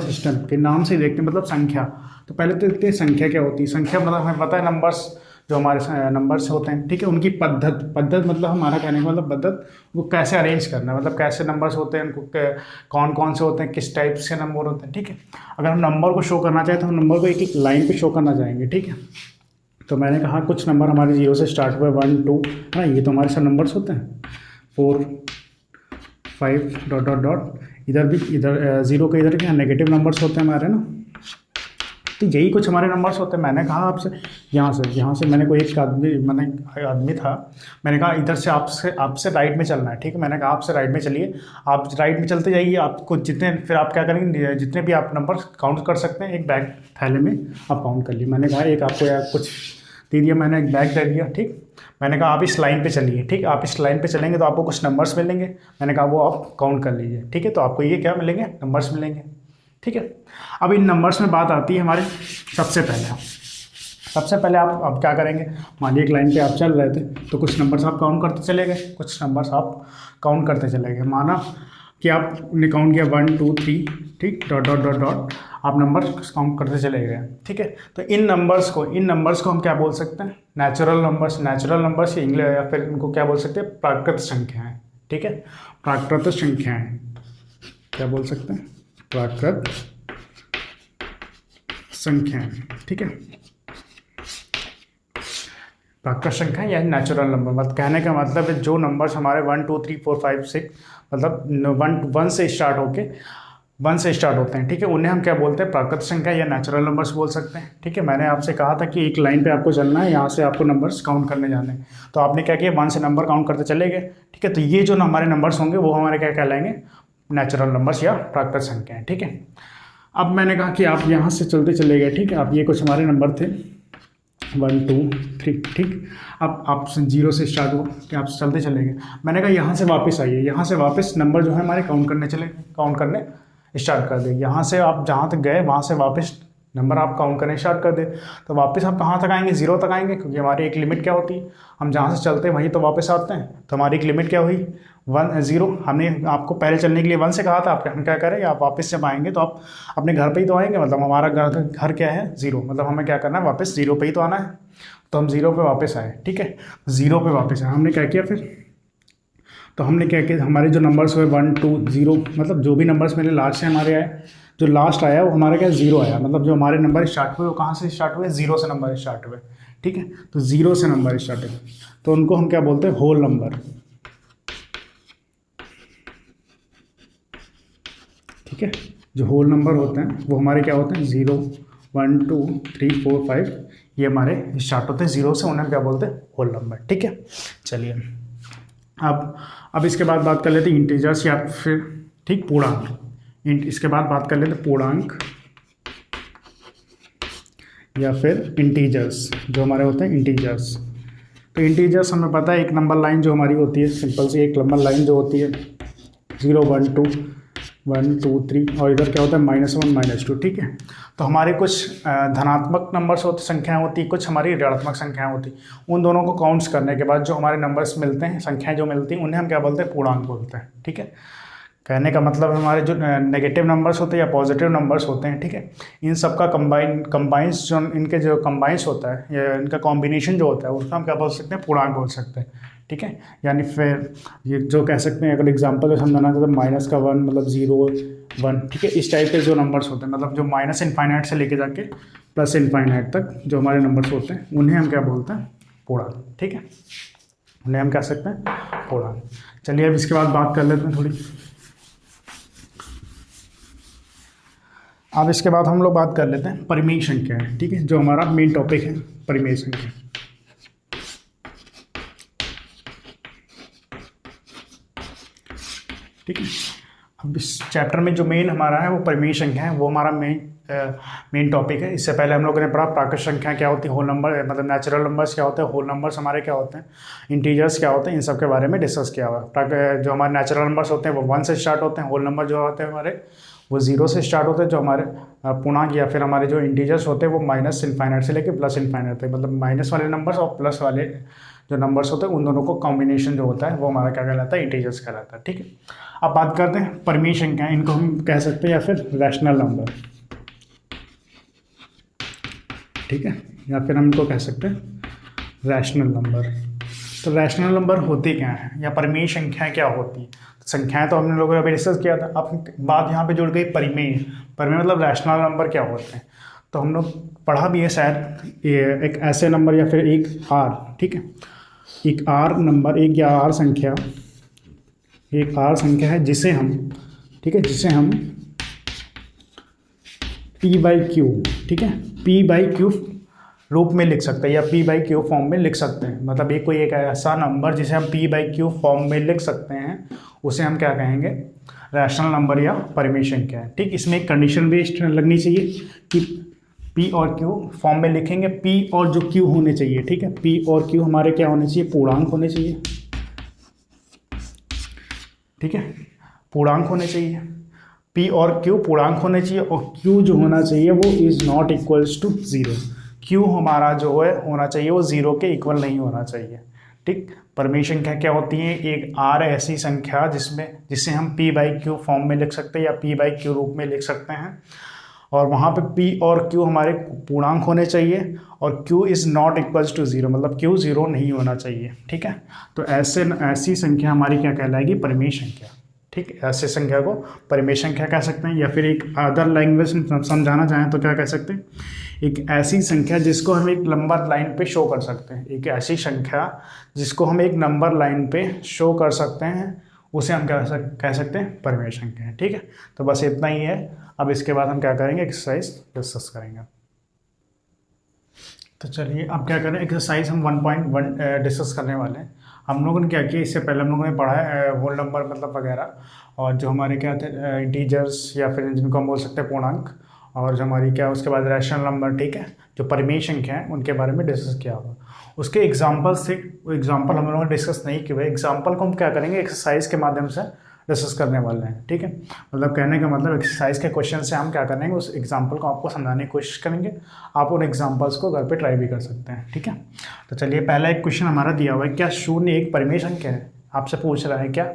System के नाम से ही देखते हैं, मतलब संख्या। तो पहले तो देखते हैं संख्या क्या होती है। संख्या मतलब हमें पता है नंबर्स, जो हमारे नंबर्स होते हैं, ठीक है, उनकी पद्धत मतलब हमारा कहने का मतलब पद्धत, वो कैसे अरेंज करना है, मतलब कैसे नंबर्स होते हैं, उनको कौन कौन से होते हैं, किस टाइप से नंबर होते हैं, ठीक है। अगर हम नंबर को शो करना चाहें तो हम नंबर को एक एक लाइन पे शो करना चाहेंगे, ठीक है। तो मैंने कहा कुछ नंबर हमारे 0 से स्टार्ट हुए, 1 2 है ना, ये तो हमारे सब नंबर्स होते हैं, 4 5 डॉट डॉट डॉट, इधर भी, इधर 0 के इधर क्या नेगेटिव नंबर्स होते हैं हमारे ना। तो यही कुछ हमारे नंबर्स होते हैं। मैंने कहा आपसे यहाँ से मैंने कोई एक आदमी था, मैंने कहा इधर से आपसे राइट में चलना है, ठीक है। मैंने कहा आपसे राइट में चलिए, आप राइट में चलते जाइए, आपको जितने, फिर आप क्या करेंगे, जितने भी आप नंबर काउंट कर सकते हैं एक बैग थैले में आप काउंट कर लिए। मैंने कहा एक आपको या कुछ दे दिया, मैंने एक बैग दे दिया, ठीक। मैंने कहा आप इस लाइन पे चलिए, ठीक, आप इस लाइन पे चलेंगे तो आपको कुछ नंबर्स मिलेंगे। मैंने कहा वो आप काउंट कर लीजिए, ठीक है। तो आपको ये क्या मिलेंगे, नंबर्स मिलेंगे, ठीक है। अब इन नंबर्स में बात आती है हमारे सबसे पहले आप क्या करेंगे, मान लीजिए एक लाइन पे आप चल रहे थे, तो कुछ नंबर्स आप काउंट करते चले गए, कुछ नंबर्स आप काउंट करते चले गए। माना कि आपने काउंट किया 1 2 3, ठीक, डॉट डॉट डॉट डॉट, आप नंबर काउंट करते चले गए, ठीक है। तो इन नंबर्स को हम क्या बोल सकते हैं, नेचुरल नंबर्स या फिर इनको क्या बोल सकते हैं, प्राकृत संख्याएं, ठीक है। प्राकृत संख्याएं क्या बोल सकते हैं, प्राकृत संख्याएं, ठीक है। प्राकृत संख्या या नेचुरल नंबर, मतलब कहने का मतलब है जो नंबर्स हमारे 1 2 3 4 5 6 मतलब 1 से स्टार्ट होते हैं, ठीक है, उन्हें हम क्या बोलते हैं, प्राकृत संख्या या नेचुरल नंबर्स बोल सकते हैं, ठीक है। मैंने आपसे कहा था कि एक लाइन पे आपको चलना है, यहाँ से आपको नंबर्स काउंट करने जाने हैं, तो आपने क्या किया, 1 से नंबर काउंट करते चले गए, ठीक है। तो ये जो हमारे नंबर्स होंगे वो हमारे क्या कहलाएंगे, नेचुरल नंबर्स या प्राकृत संख्याएं, ठीक है। अब मैंने कहा कि आप यहाँ से चलते चले गए, ठीक है। अब ये कुछ हमारे नंबर थे 1 2 3, ठीक। अब आप 0 से स्टार्ट हो कि आप चलते चले गए। मैंने कहा यहाँ से वापस आइए, यहाँ से वापस नंबर जो है हमारे काउंट करने स्टार्ट कर दे। यहाँ से आप जहाँ तक गए वहाँ से वापस नंबर आप काउंट करने स्टार्ट कर दे। तो वापस आप कहाँ तक आएंगे, 0 तक आएंगे, क्योंकि हमारी एक लिमिट क्या होती है, हम जहाँ से चलते हैं वहीं तो वापस आते हैं। तो हमारी एक लिमिट क्या हुई, 1 0। हमने आपको पहले चलने के लिए 1 से कहा था, हम क्या करें, आप वापस जब आएंगे तो आप अपने घर पे ही तो आएंगे, मतलब हमारा घर क्या है, 0, मतलब हमें क्या करना है, वापस 0 पे ही तो आना है। तो हम 0 पे वापस आए, ठीक है। 0 पे वापस आए, हमने क्या किया फिर, तो हमने क्या किया, हमारे जो नंबर्स हुए 1 2 0, मतलब जो भी नंबर्स मेरे लास्ट से हमारे आए, जो लास्ट आया वो हमारा क्या 0 आया, मतलब जो हमारे नंबर स्टार्ट हुए वो कहाँ से स्टार्ट हुए, 0 से नंबर स्टार्ट हुए, ठीक है। तो 0 से नंबर स्टार्ट हुए, तो उनको हम क्या बोलते हैं, होल नंबर, ठीक है। जो होल नंबर होते हैं वो हमारे क्या होते हैं, 0 1 2 3 4 5, ये हमारे स्टार्ट होते हैं 0 से, उन्हें हम क्या बोलते हैं, होल नंबर, ठीक है। चलिए अब इसके बाद बात कर लेते हैं इंटीजर्स या फिर, ठीक, पूर्णांक। इसके बाद बात कर लेते हैं पूर्णांक या फिर इंटीजर्स, जो हमारे होते हैं इंटीजर्स। तो इंटीजर्स हमें पता है, एक नंबर लाइन जो हमारी होती है, सिंपल सी एक नंबर लाइन जो होती है, 0 1 2 1 2 3, और इधर क्या होता है, -1 -2, ठीक है। तो हमारे कुछ धनात्मक नंबर्स होते, संख्याएं होती, कुछ हमारी ऋणात्मक संख्याएं होती। उन दोनों को काउंट्स करने के बाद जो हमारे नंबर्स मिलते हैं, संख्याएं जो मिलती हैं, उन्हें हम क्या बोलते हैं, पूर्णांक बोलते हैं, ठीक है। कहने का मतलब हमारे जो नेगेटिव नंबर्स होते हैं या पॉजिटिव नंबर्स होते हैं, ठीक है, इन सब का कंबाइंस जो इनके जो कंबाइंस होता है या इनका कॉम्बिनेशन जो होता है, उसका हम क्या बोल सकते हैं, पूर्णांक बोल सकते हैं, ठीक है। यानी फिर ये जो कह सकते हैं, अगर एग्जांपल समझाना तो -1 मतलब 0 1, ठीक है। इस टाइप के जो नंबर्स होते हैं, मतलब जो -∞ से लेके जाके +∞ तक जो हमारे नंबर्स होते हैं, उन्हें हम क्या बोलते हैं, पूर्णांक, ठीक है। उन्हें हम कह सकते हैं पूर्णांक। चलिए अब इसके बाद बात कर लेते हैं थोड़ी। अब इसके बाद हम लोग बात कर लेते हैं परिमेय संख्या, ठीक है, जो हमारा मेन टॉपिक है, परिमेय संख्या, ठीक है। अब इस चैप्टर में जो मेन हमारा है वो परिमेय संख्या है, वो हमारा मेन टॉपिक है। इससे पहले हम लोगों ने पढ़ा प्राकृत संख्या क्या होती है, होल नंबर मतलब नेचुरल नंबर्स क्या होते हैं, होल नंबर्स हमारे क्या होते हैं, इंटीजर्स क्या होते हैं, इन सब के बारे में डिस्कस किया हुआ है। जो हमारे नेचुरल नंबर्स होते हैं वो 1 से स्टार्ट होते हैं, होल नंबर जो होते हैं हमारे वो 0 से स्टार्ट होते हैं, जो हमारे पूर्णांक या फिर हमारे जो इंटीजर्स होते हैं वो -∞ से लेकर +∞ तक, मतलब माइनस वाले नंबर्स और प्लस वाले जो नंबर्स होते हैं उन दोनों को कॉम्बिनेशन जो होता है वो हमारा क्या कहलाता है, इंटीजर्स कहलाता है। ठीक है, अब बात करते हैं परिमेय संख्या, इनको हम कह सकते हैं या फिर रैशनल नंबर। ठीक है, या फिर हम इनको कह सकते हैं रैशनल नंबर। तो रैशनल नंबर होते क्या हैं या परिमेय संख्याएं क्या होती हैं? संख्याएं तो हमने लोगों ने अभी डिस्कस किया था। अब बात यहाँ पे जुड़ गई परिमेय। परिमेय मतलब रैशनल नंबर क्या होते हैं, तो हम लोग पढ़ा भी है शायद, एक ऐसे नंबर या फिर एक आर, ठीक है, एक आर नंबर, एक या आर संख्या, एक आर संख्या है जिसे हम, ठीक है, जिसे हम पी बाई क्यू, ठीक है, पी बाई क्यू रूप में लिख सकते हैं या पी बाई क्यू फॉर्म में लिख सकते हैं। मतलब ये कोई एक ऐसा नंबर जिसे हम पी बाई क्यू फॉर्म में लिख सकते हैं, उसे हम क्या कहेंगे, रैशनल नंबर या परिमेय संख्या है। ठीक, इसमें एक कंडीशन भी लगनी चाहिए कि पी और क्यू फॉर्म में लिखेंगे, पी और जो क्यू होने चाहिए, ठीक है, पी और क्यू हमारे क्या होने चाहिए, पूर्णांक होने चाहिए। ठीक है, पूर्णांक होने चाहिए, पी और क्यू पूर्णांक होने चाहिए, और क्यू जो होना चाहिए वो is not equals to zero. Q हमारा जो है होना चाहिए वो ज़ीरो के इक्वल नहीं होना चाहिए। ठीक, परिमेय संख्या क्या होती है, एक आर ऐसी संख्या जिसे हम पी बाई क्यू फॉर्म में लिख सकते हैं या पी बाई क्यू रूप में लिख सकते हैं, और वहाँ पे पी और क्यू हमारे पूर्णांक होने चाहिए, और Q is not equals to zero, मतलब क्यू ज़ीरो नहीं होना चाहिए। ठीक है, तो ऐसी संख्या हमारी क्या कहलाएगी, परिमेय संख्या। ठीक, ऐसे संख्या को परिमेय संख्या कह सकते हैं, या फिर एक अदर लैंग्वेज में समझाना चाहें तो क्या कह सकते हैं, एक ऐसी संख्या जिसको हम एक नंबर लाइन पे शो कर सकते हैं। एक ऐसी संख्या जिसको हम एक नंबर लाइन पे शो कर सकते हैं, उसे हम कह सकते हैं परिमेय संख्या है। ठीक है, तो बस इतना ही है। अब इसके बाद हम क्या करेंगे, एक्सरसाइज डिस्कस करेंगे। तो चलिए अब क्या करें, एक्सरसाइज हम 1.1 डिस्कस करने वाले हैं। हम लोगों ने क्या किया, इससे पहले हम लोगों ने पढ़ा है होल नंबर मतलब वगैरह, और जो हमारे क्या थे इंटीजर्स या फिर जिनको हम बोल सकते हैं पूर्णांक, और जो हमारी क्या उसके बाद रैशनल नंबर, ठीक है, जो परिमेय संख्या है उनके बारे में डिस्कस किया होगा। उसके एग्जाम्पल से, एग्जाम्पल हम लोगों ने डिस्कस नहीं किए हुए, एग्जाम्पल को हम क्या करेंगे, एक्सरसाइज के माध्यम से डिस्कस करने वाले हैं। ठीक है, मतलब कहने का मतलब एक्सरसाइज के क्वेश्चन से हम क्या करेंगे, उस एग्जाम्पल को आपको समझाने की कोशिश करेंगे। आप उन एग्जाम्पल्स को घर पे ट्राई भी कर सकते हैं। ठीक है, तो चलिए पहला एक क्वेश्चन हमारा दिया हुआ है, क्या शून्य एक परिमेय संख्या है? आपसे पूछ रहा है क्या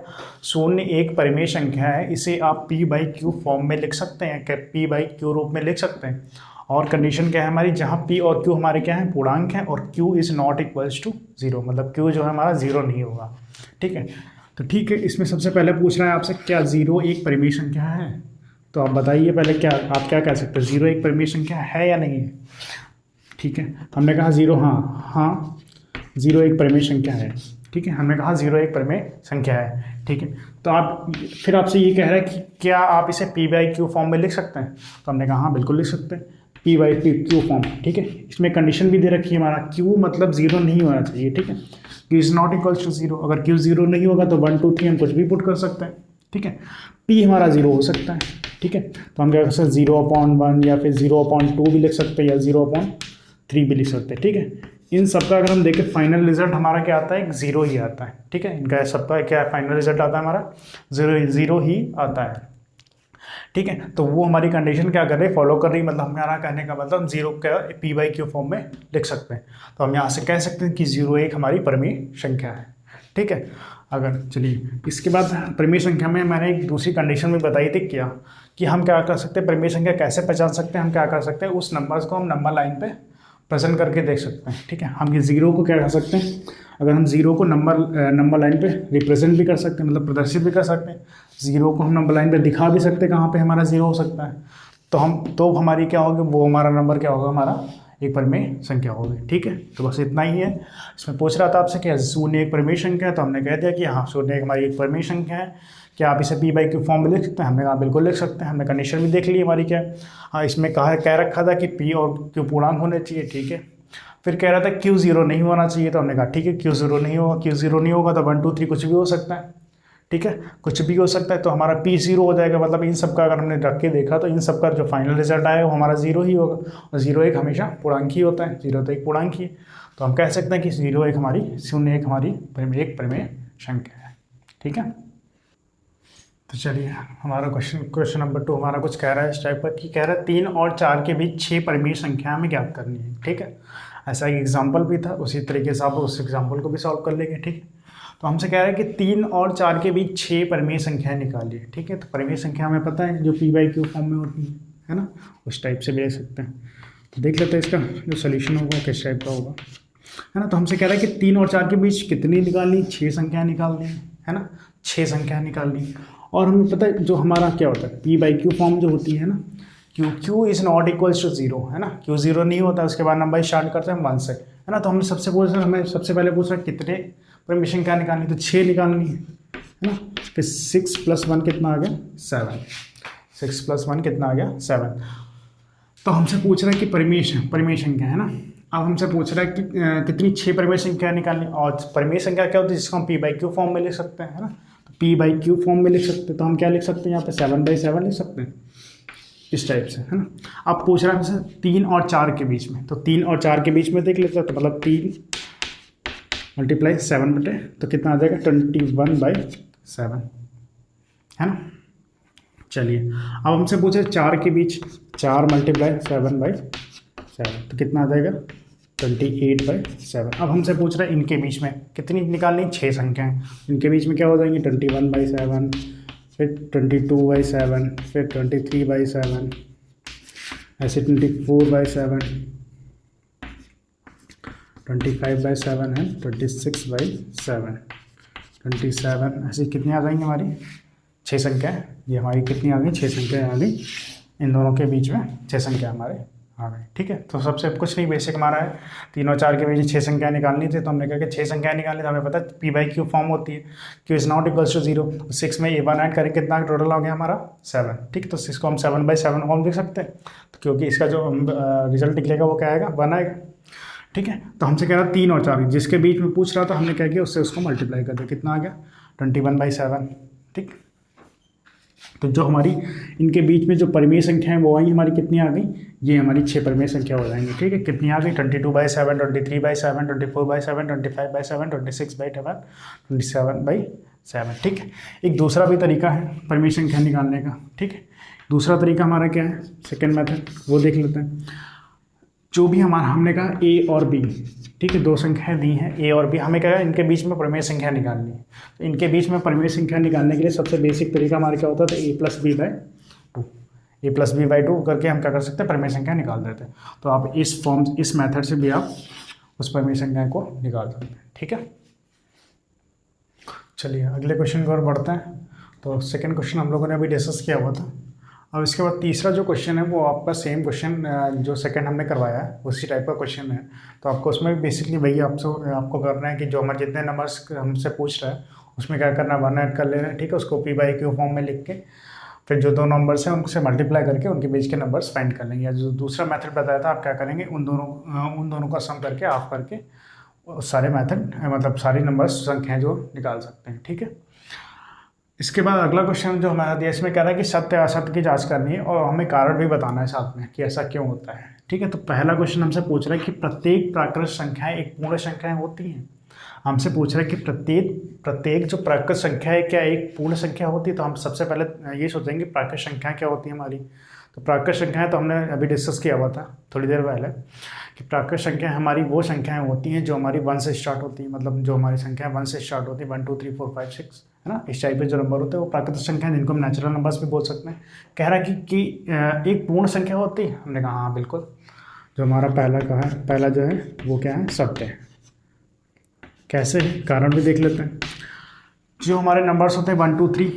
शून्य एक परिमेय संख्या है, इसे आप पी बाई क्यू फॉर्म में लिख सकते हैं, क्या पी बाई क्यू रूप में लिख सकते हैं? और कंडीशन क्या है हमारी, जहाँ पी और क्यू हमारे क्या है, पूर्णांक है, और Q is not equals to zero, मतलब क्यू जो है हमारा ज़ीरो नहीं होगा। ठीक है, तो ठीक है, इसमें सबसे पहले पूछ रहा है आपसे क्या ज़ीरो एक परिमेय संख्या है? तो आप बताइए पहले, क्या आप क्या कह सकते हैं, ज़ीरो एक परिमेय संख्या है या नहीं है? ठीक है, हमने कहा ज़ीरो, हाँ ज़ीरो एक परिमेय संख्या है। ठीक है, हमने कहा ज़ीरो एक परिमेय संख्या है। ठीक है, तो आप फिर आपसे ये कह रहा है कि क्या आप इसे पी बाई क्यू फॉर्म में लिख सकते हैं? तो हमने कहा हाँ बिल्कुल लिख सकते हैं, पी बाई क्यू फॉर्म। ठीक है, इसमें कंडीशन भी दे रखी है हमारा, क्यू मतलब ज़ीरो नहीं होना चाहिए। ठीक है, Q is not equals to zero, अगर क्यू ज़ीरो नहीं होगा तो 1 2 3 हम कुछ भी पुट कर सकते हैं। ठीक है, पी हमारा ज़ीरो हो सकता है। ठीक है, तो हम क्या कर सकते हैं, 0/1 या फिर 0/2 भी लिख सकते हैं, या 0/3 भी लिख सकते हैं। ठीक है, इन सबका अगर हम देखें फाइनल रिजल्ट हमारा क्या आता है, एक ज़ीरो ही आता है। ठीक है, इनका सबका क्या फाइनल रिजल्ट आता है हमारा, ज़ीरो ही आता है। ठीक है, तो वो हमारी कंडीशन क्या कर रही है, फॉलो कर रही है, मतलब हमारा कहने का मतलब ज़ीरो का पी बाई क्यू फॉर्म में लिख सकते हैं। तो हम यहाँ से कह सकते हैं कि ज़ीरो एक हमारी परिमेय संख्या है। ठीक है, अगर चलिए इसके बाद परिमेय संख्या में मैंने एक दूसरी कंडीशन भी बताई थी क्या, कि हम क्या कर सकते हैं, परिमेय संख्या कैसे पहचान सकते हैं, हम क्या कर सकते हैं, उस नंबर्स को हम नंबर लाइन पे प्रेजेंट करके देख सकते हैं। ठीक है, हम ये ज़ीरो को क्या कर सकते हैं, अगर हम ज़ीरो को नंबर लाइन पे रिप्रेजेंट भी कर सकते हैं, मतलब प्रदर्शित भी कर सकते हैं। ज़ीरो को हम नंबर लाइन पे दिखा भी सकते हैं कहाँ पे हमारा ज़ीरो हो सकता है, तो हमारी क्या होगी, वो हमारा नंबर क्या होगा, हमारा एक परिमेय संख्या होगी। ठीक है, तो बस इतना ही है। इसमें पूछ रहा था आपसे कि शून्य एक परिमेय संख्या है, तो हमने कह दिया कि हाँ शून्य एक हमारी एक परिमेय संख्या है। क्या आप इसे पी बाई क्यू फॉर्म में लिख सकते हैं? हमने कहा बिल्कुल लिख सकते हैं। हमने कंडीशन भी देख ली हमारी क्या, हाँ इसमें कह रखा था कि पी और क्यू पूर्णांक होने चाहिए। ठीक है, फिर कह रहा था क्यू ज़ीरो नहीं होना चाहिए, तो हमने कहा ठीक है, क्यू ज़ीरो नहीं होगा, क्यू ज़ीरो नहीं होगा तो 1 2 3 कुछ भी हो सकता है। ठीक है, कुछ भी हो सकता है, तो हमारा पी ज़ीरो हो जाएगा। मतलब इन सब का अगर हमने रख के देखा तो इन सब का जो फाइनल रिजल्ट आया वो हमारा ज़ीरो ही होगा, और ज़ीरो एक हमेशा पूर्णांक ही होता है, ज़ीरो तो एक पूर्णांक ही है। तो हम कह सकते हैं कि ज़ीरो एक हमारी, शून्य एक हमारी एक परिमेय संख्या है। ठीक है, तो चलिए हमारा क्वेश्चन नंबर 2 हमारा कुछ कह रहा है इस टाइप का, कि कह रहा है 3 और 4 के बीच 6 परिमेय संख्या हमें ज्ञात करनी है। ठीक है, ऐसा एक एग्जाम्पल भी था, उसी तरीके से आप उस एग्जाम्पल को भी सॉल्व कर लेंगे। ठीक है, तो हमसे कह रहा है कि 3 और 4 के बीच 6 परिमेय संख्याएं निकालिए। ठीक है, तो परिमेय संख्या हमें पता है जो p/q फॉर्म में होती है ना, उस टाइप से भी ले सकते हैं। तो देख लेते हैं इसका जो सोल्यूशन होगा किस टाइप का होगा, है ना। तो हमसे कह रहा है कि 3 और 4 के बीच कितनी निकालनी, 6 संख्याएं निकालनी है ना, 6 संख्याएं निकालनी। और हमें पता है जो हमारा क्या होता है p/q फॉर्म जो होती है ना, q is not equals to 0, है ना, q 0 नहीं होता, उसके बाद नंबर स्टार्ट करते हैं 1 से, है ना। तो हमें सबसे पहले पूछ रहा है कितने परिमेय संख्या निकालनी, तो 6 निकालनी है ना। फिर 6 + 1 कितना आ गया 7, 6 + 1 कितना आ गया 7। तो हमसे पूछ रहा है कि परिमेय संख्या, है ना। अब हमसे पूछ रहा है कि कितनी 6 परिमेय संख्या निकालनी, और परिमेय संख्या क्या होती है जिसको हम p/q फॉर्म में लिख सकते हैं, है ना। तो p/q फॉर्म में लिख सकते हैं, तो हम क्या लिख सकते हैं यहाँ पे 7/7 लिख सकते हैं इस टाइप से, है ना। अब पूछ रहा है हमसे 3 और 4 के बीच में, तो 3 और 4 के बीच में देख लेते हैं, तो मतलब 3 × 7 बटे, तो कितना आ जाएगा 21/7, है ना। चलिए अब हमसे पूछे 4 के बीच, 4 × 7/7, तो कितना आ जाएगा 28/7। अब हमसे पूछ रहा है इनके बीच में कितनी निकालनी, 6 संख्याएं, इनके बीच में क्या हो जाएंगी 21/7, फिर 22/7, फिर 23/7, ऐसे 24/7, 25/7 है, 26/7, 27, ऐसे कितनी आ जाएंगी हमारी 6 संख्याएँ। ये हमारी कितनी आ गई 6 संख्याएँ आ गई, इन दोनों के बीच में 6 संख्या हमारे आ गई। ठीक है, तो सबसे कुछ नहीं, बेसिक हमारा है 3 और 4 के बीच 6 संख्याएँ निकालनी थी, तो हमने कहा कि 6 संख्याएँ निकालनी, तो हमें पता है p/q फॉर्म होती है, q is not equals to 0, 6 में a1 ऐड करें कितना टोटल हो गया हमारा 7। ठीक है, तो 6 को हम 7/7 फॉर्म लिख सकते हैं, तो क्योंकि इसका जो रिजल्ट निकलेगा वो क्या आएगा 1 आएगा। ठीक है, तो हमसे कह रहा 3 और 4 जिसके बीच में पूछ रहा था, हमने क्या किया उससे उसको मल्टीप्लाई कर दिया, कितना आ गया 21/7। ठीक, तो जो हमारी इनके बीच में जो परिमेय संख्या है वो आई हमारी कितनी आ गई, ये हमारी 6 परिमेय संख्या हो जाएंगी। ठीक है, कितनी आ गई 22/7, 23/7, 24/7, 25/7, 26/7, 27/7। ठीक है, एक दूसरा भी तरीका है परिमेय संख्या निकालने का। ठीक है, दूसरा तरीका हमारा क्या है, सेकेंड मेथड, वो देख लेते हैं। जो भी हमने कहा a और b, ठीक है, 2 संख्याएं दी हैं a और b, हमें क्या है इनके बीच में परिमेय संख्या निकालनी है। तो इनके बीच में परिमेय संख्या निकालने के लिए सबसे बेसिक तरीका हमारा क्या होता था a + b/2, a + b/2 करके हम क्या कर सकते हैं परिमेय संख्या निकाल देते हैं। तो आप इस मेथड से भी आप उस परिमेय संख्या को निकाल सकते हैं। ठीक है, चलिए अगले क्वेश्चन की ओर बढ़ते हैं। तो सेकेंड क्वेश्चन हम लोगों ने अभी डिस्कस किया हुआ था। अब इसके बाद तीसरा जो क्वेश्चन है वो आपका सेम क्वेश्चन जो सेकंड हमने करवाया है उसी टाइप का क्वेश्चन है। तो आपको उसमें बेसिकली वही आपको करना है कि जो हमारे जितने नंबर्स हमसे पूछ रहा है उसमें क्या करना है 1 ऐड कर लेना है। ठीक है, उसको p/q फॉर्म में लिख के फिर जो 2 नंबर्स हैं उनसे मल्टीप्लाई करके उनके बीच के नंबर्स फाइंड कर लेंगे। या जो दूसरा मेथड बताया था आप क्या करेंगे उन दोनों का सम करके ऑफ करके सारे मेथड मतलब सारी नंबर्स संख्याएँ जो निकाल सकते हैं। ठीक है, इसके बाद अगला क्वेश्चन जो हमारा दिया इसमें कह रहा है कि सत्य असत्य की जांच करनी है और हमें कारण भी बताना है साथ में कि ऐसा क्यों होता है। ठीक है, तो पहला क्वेश्चन हमसे पूछ रहा है कि प्रत्येक प्राकृत संख्याएं एक पूर्ण संख्याएं होती हैं। हमसे पूछ रहा है कि प्रत्येक जो प्राकृत संख्या है क्या एक पूर्ण संख्या होती है। तो हम सबसे पहले ये सोचेंगे प्राकृत संख्याएं क्या होती है हमारी। तो प्राकृत संख्याएं तो हमने अभी डिस्कस किया हुआ था थोड़ी देर पहले कि प्राकृत संख्याएं हमारी वो संख्याएं होती हैं जो हमारी 1 से स्टार्ट होती हैं। मतलब जो हमारी संख्याएं 1 से स्टार्ट होती है 1 2 3 4 5 6 है ना, इस टाइप के जो नंबर होते हैं वो प्राकृत संख्याएं जिनको हम नेचुरल नंबर्स भी बोल सकते हैं। कह रहा है कि एक पूर्ण संख्या होती है। हमने कहा हाँ बिल्कुल, जो हमारा पहला जो है वो क्या है सत्य है। कैसे, कारण भी देख लेते हैं। जो हमारे नंबर्स होते हैं 1 2 3,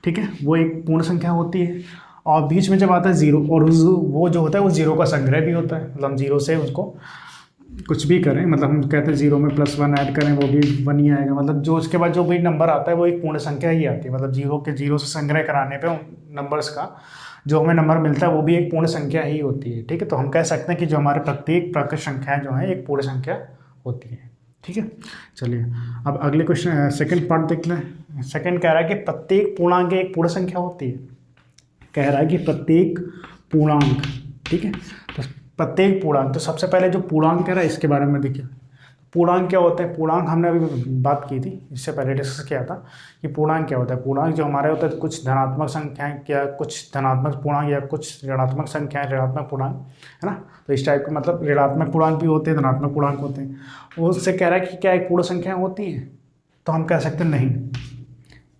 ठीक है, वो एक पूर्ण संख्या होती है और बीच में जब आता है 0 और वो जो होता है वो 0 का संग्रह भी होता है। मतलब हम 0 से उसको कुछ भी करें, मतलब हम कहते हैं 0 में +1 ऐड करें वो भी 1 ही आएगा। मतलब जो उसके बाद जो भी नंबर आता है वो एक पूर्ण संख्या ही आती है। मतलब 0 से संग्रह कराने पे नंबर्स का जो हमें नंबर मिलता है वो भी एक पूर्ण संख्या ही होती है। ठीक है, तो हम कह सकते हैं कि जो हमारे प्रत्येक प्राकृत संख्याएं जो है एक पूर्ण संख्या होती है। ठीक है, चलिए अब अगले क्वेश्चन सेकंड पार्ट देख लें। सेकंड कह रहा है कि प्रत्येक पूर्णांक एक पूर्ण संख्या होती है। कह रहा है कि प्रत्येक पूर्णांक, ठीक है, तो प्रत्येक पूर्णांक, तो सबसे पहले जो पूर्णांक कह रहा है इसके बारे में देखिए। पूर्णांक क्या होता है? पूर्णांक हमने अभी बात की थी, इससे पहले डिस्कस किया था कि पूर्णांक क्या होता है। पूर्णांक जो हमारे होता है कुछ धनात्मक संख्याएं, क्या कुछ धनात्मक पूर्णांक या कुछ ऋणात्मक संख्याएं, ऋणात्मक पूर्णांक, है ना। तो इस टाइप के मतलब ऋणात्मक पूर्णांक भी होते हैं, धनात्मक पूर्णांक होते हैं। वो उससे कह रहा है कि क्या एक पूर्ण संख्या होती है, तो हम कह सकते हैं नहीं,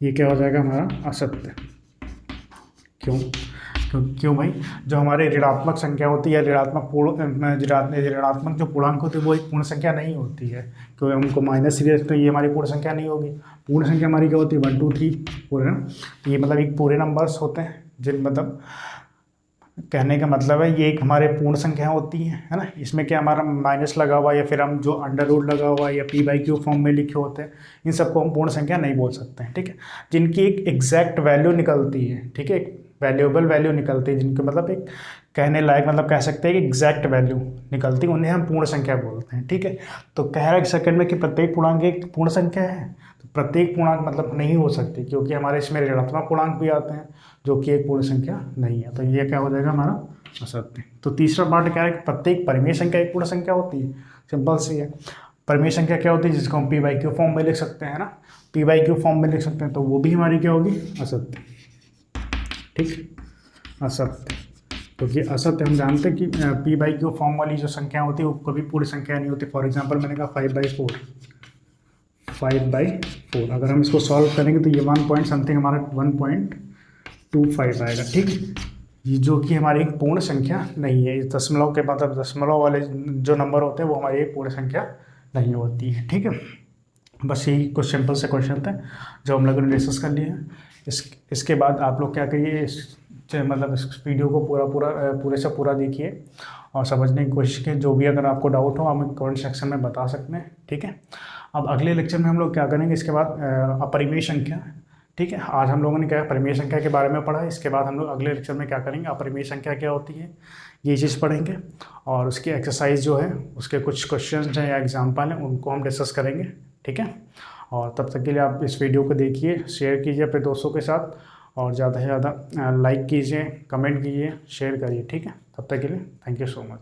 ये क्या हो जाएगा हमारा असत्य। क्यों? क्यों भाई? जो हमारे ऋणात्मक संख्या होती है, ऋणात्मक जो पूर्णांक होते हैं वो एक पूर्ण संख्या नहीं होती है, क्योंकि हमको माइनस सीरीज, तो ये हमारी पूर्ण संख्या नहीं होगी। पूर्ण संख्या हमारी क्या होती है? 1 2 3 4, है ना। तो ये मतलब एक पूरे नंबर्स होते हैं, जिन मतलब कहने का मतलब है ये एक हमारे पूर्ण संख्या होती है ना। इसमें क्या हमारा माइनस लगा हुआ या फिर हम जो अंडर रूट लगा हुआ या p/q फॉर्म में लिखे होते हैं, इन सबको हम पूर्ण संख्या नहीं बोल सकते हैं, ठीक है। जिनकी एक एग्जैक्ट वैल्यू निकलती है, ठीक है, एक वैल्यूएबल वैल्यू निकलती है, जिनके मतलब एक कहने लायक मतलब कह सकते हैं कि एग्जैक्ट वैल्यू निकलती है, उन्हें हम पूर्ण संख्या बोलते हैं, ठीक है। तो कह रहा है सेकंड में कि प्रत्येक पूर्णांक एक पूर्ण संख्या है, तो प्रत्येक पूर्णांक मतलब नहीं हो सकती, क्योंकि हमारे इसमें ऋणात्मक पूर्णांक भी आते हैं जो कि एक पूर्ण संख्या नहीं है। तो ये क्या हो जाएगा हमारा असत्य। तो तीसरा पार्ट क्या है कि प्रत्येक परिमेय संख्या एक पूर्ण संख्या होती है। सिंपल सी है। परिमेय संख्या क्या होती है? जिसको हम p/q फॉर्म में लिख सकते हैं ना, p/q फॉर्म में लिख सकते हैं, तो वो भी हमारी क्या होगी? असत्य, ठीक, असत्य। क्योंकि असत्य हम जानते हैं कि p/q फॉर्म वाली जो संख्या होती है वो कभी पूर्ण संख्या नहीं होती। फॉर एग्जांपल मैंने कहा 5/4, 5/4, अगर हम इसको सॉल्व करेंगे तो ये 1 पॉइंट समथिंग हमारा 1.25 आएगा, ठीक। ये जो कि हमारी एक पूर्ण संख्या नहीं है। इस दशमलव के मतलब दशमलव वाले जो नंबर होते हैं वो हमारी एक पूर्ण संख्या नहीं होती है, ठीक है। बस यही कुछ सिंपल से क्वेश्चन थे जो हम लोगों ने डिस्कस कर लिए हैं। इसके बाद आप लोग क्या करिए, मतलब इस वीडियो को पूरे से पूरा देखिए और समझने की कोशिश कीजिए। जो भी अगर आपको डाउट हो हमें कमेंट सेक्शन में बता सकते हैं, ठीक है। अब अगले लेक्चर में हम लोग क्या करेंगे, इसके बाद अपरिमेय संख्या, ठीक है। आज हम लोगों ने क्या परिमेय संख्या के बारे में पढ़ा। इसके बाद हम लोग अगले लेक्चर में क्या करेंगे, अपरिमेय संख्या क्या होती है ये चीज़ पढ़ेंगे, और उसकी एक्सरसाइज जो है उसके कुछ क्वेश्चन हैं या एग्जाम्पल हैं उनको हम डिस्कस करेंगे, ठीक है। और तब तक के लिए आप इस वीडियो को देखिए, शेयर कीजिए अपने दोस्तों के साथ, और ज़्यादा से ज़्यादा लाइक कीजिए, कमेंट कीजिए, शेयर करिए, ठीक है। तब तक के लिए थैंक यू सो मच।